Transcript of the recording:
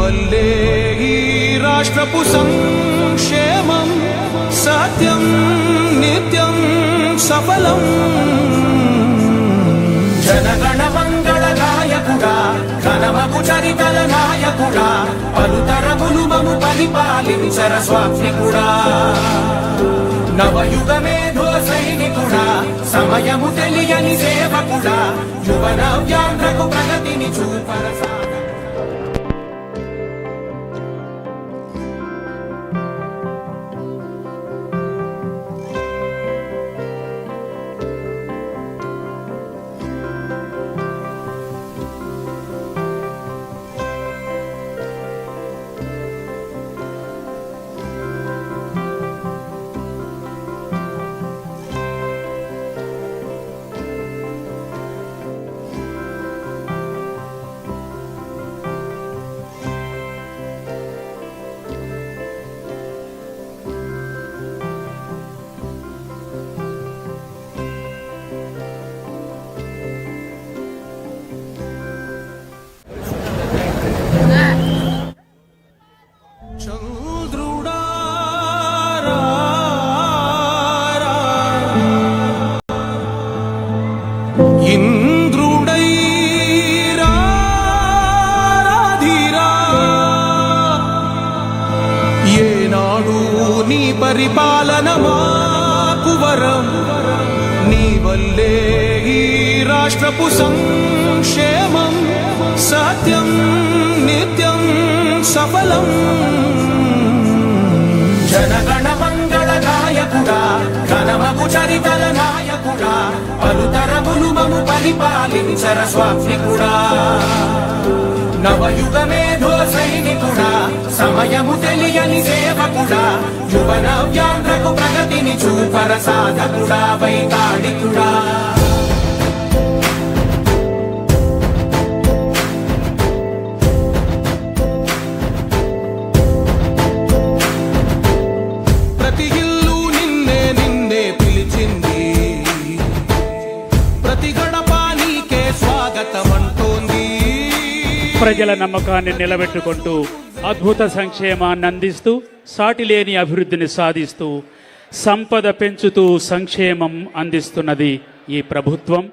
వల్లే ఈ రాష్ట్రపు సంక్షేమం సత్యం నిత్యం సఫలం. జనగణ మంగళ నాయకుడా, ఘనమగు చరితల నాయకుడా, పలుతరములు మము పరిపాలించర స్వామికుడా. నవయుగమేధో సైనికుడా, సమయము తెలియని సేవకుడా, యువన వ్యాంధ్రకు ప్రగతిని చూపర. నీ పరిపాలన మాకు వరం, నీ వల్లే ఈ రాష్ట్రపు సంక్షేమం సత్యం నిత్యం సఫలం. జనగణ మంగళ నాయకుడా, ఘనమగు చరితల నాయకుడా, పలుతరములు మము పరిపాలించర స్వామికుడా. నవయుగమేధో సైనికుడా, సమయము తెలియని సేవకుడా, యువన వ్యాంధ్రకు ప్రగతిని చూపర సాధకుడా, వైతాళికుడా. ప్రతి ఇల్లు నిన్నే నిన్నే పిలిచింది, ప్రతి గడప నీకే స్వాగతం అంటోంది. ప్రజల నమ్మకాన్ని నిలబెట్టుకుంటూ అద్భుత సంక్షేమాన్ని అందిస్తూ సాటిలేని అభివృద్ధిని సాధిస్తూ సంపద పెంచుతూ సంక్షేమం అందిస్తున్నది ఈ ప్రభుత్వం.